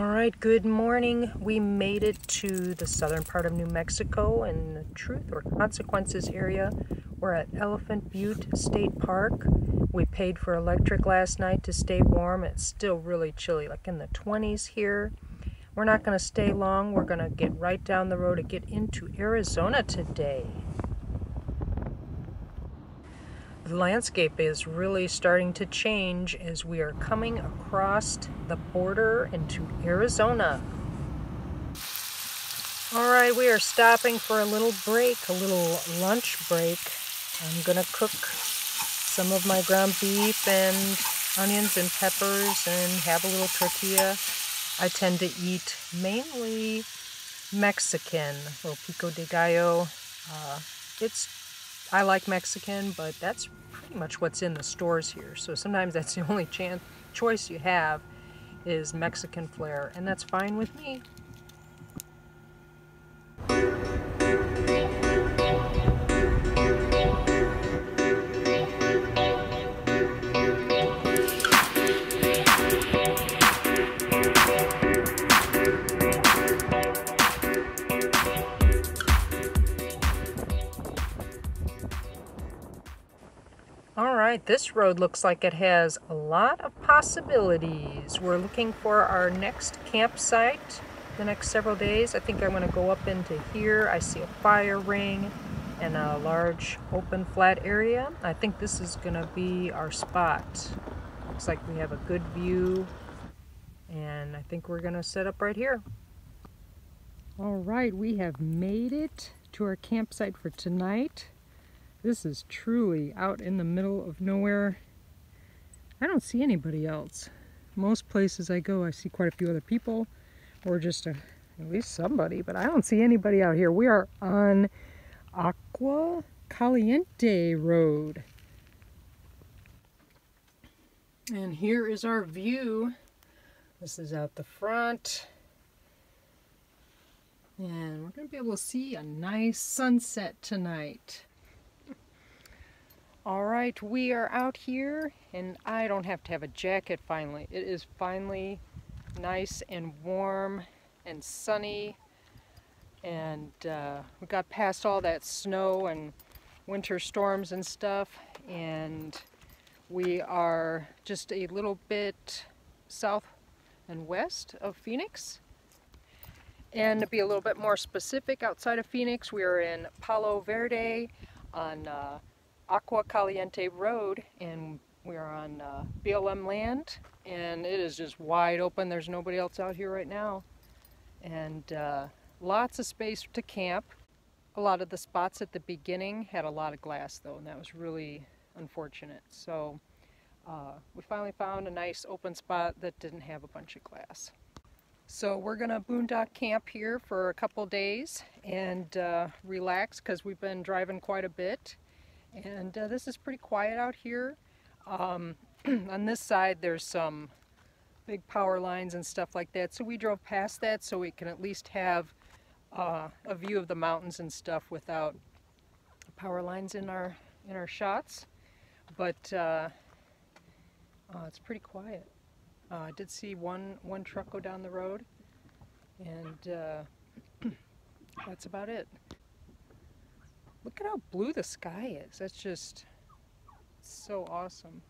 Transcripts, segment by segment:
All right, good morning. We made it to the southern part of New Mexico in the Truth or Consequences area. We're at Elephant Butte State Park. We paid for electric last night to stay warm. It's still really chilly, like in the 20s here. We're not going to stay long. We're going to get right down the road and get into Arizona today. The landscape is really starting to change as we are coming across the border into Arizona. All right, we are stopping for a little break, a little lunch break. I'm gonna cook some of my ground beef and onions and peppers and have a little tortilla. I tend to eat mainly Mexican, a little pico de gallo. I like Mexican, but that's pretty much what's in the stores here. So sometimes that's the only choice you have is Mexican flair, and that's fine with me. All right, this road looks like it has a lot of possibilities. We're looking for our next campsite the next several days. I think I'm going to go up into here. I see a fire ring and a large open flat area. I think this is going to be our spot. Looks like we have a good view, and I think we're going to set up right here. All right, we have made it to our campsite for tonight. This is truly out in the middle of nowhere. I don't see anybody else. Most places I go, I see quite a few other people, or just at least somebody, but I don't see anybody out here. We are on Agua Caliente Road. And here is our view. This is out the front. And we're going to be able to see a nice sunset tonight. All right, we are out here, and I don't have to have a jacket finally. It is finally nice and warm and sunny, and we got past all that snow and winter storms and stuff, and we are just a little bit south and west of Phoenix. And to be a little bit more specific, outside of Phoenix, we are in Palo Verde on Agua Caliente Road, and we're on BLM land, and it is just wide open. There's nobody else out here right now, and lots of space to camp. A lot of the spots at the beginning had a lot of glass though, and that was really unfortunate. So we finally found a nice open spot that didn't have a bunch of glass. So we're gonna boondock camp here for a couple days and relax, because we've been driving quite a bit. And this is pretty quiet out here. On this side there's some big power lines and stuff like that, so we drove past that so we can at least have a view of the mountains and stuff without power lines in our shots. But it's pretty quiet. I did see one truck go down the road, and that's about it. Look at how blue the sky is. That's just so awesome.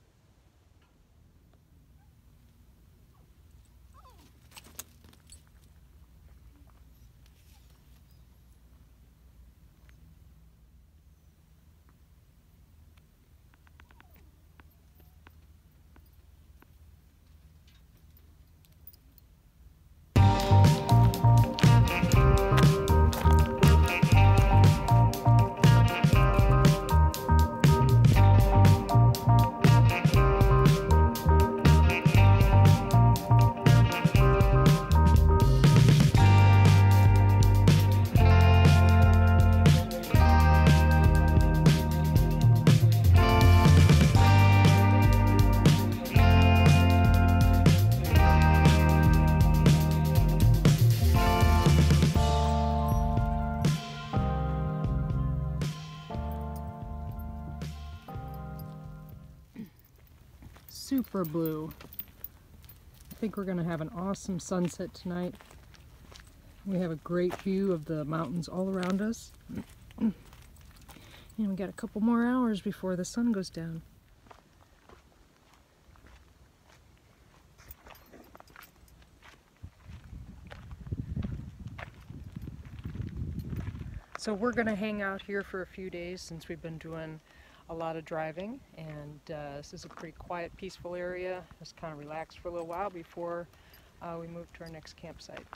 super blue. I think we're going to have an awesome sunset tonight. We have a great view of the mountains all around us. And we got a couple more hours before the sun goes down. So we're going to hang out here for a few days since we've been doing a lot of driving, and this is a pretty quiet, peaceful area. Just kind of relax for a little while before we move to our next campsite.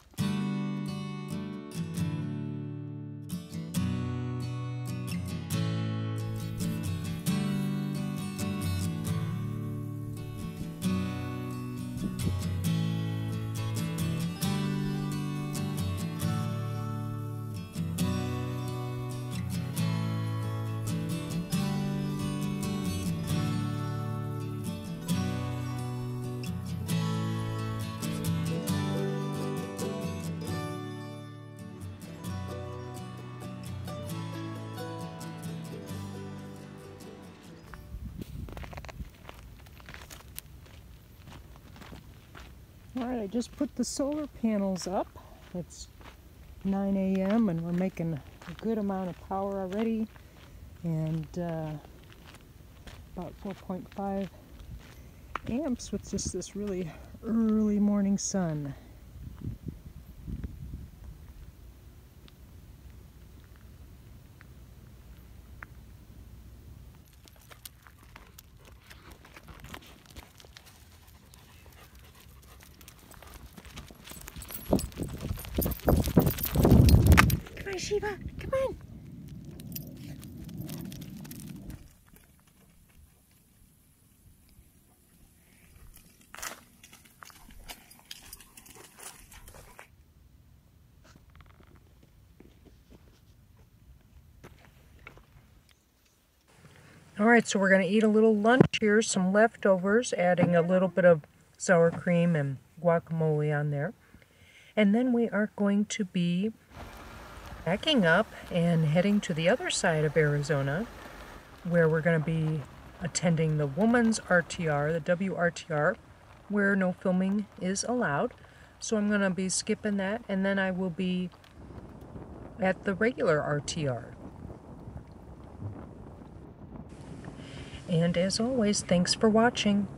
Alright, I just put the solar panels up. It's 9 a.m. and we're making a good amount of power already, and about 4.5 amps with just this really early morning sun. Shiva, come on! Alright, so we're going to eat a little lunch here, some leftovers, adding a little bit of sour cream and guacamole on there. And then we are going to be packing up and heading to the other side of Arizona, where we're going to be attending the Women's RTR, the WRTR, where no filming is allowed. So I'm going to be skipping that, and then I will be at the regular RTR. And as always, thanks for watching.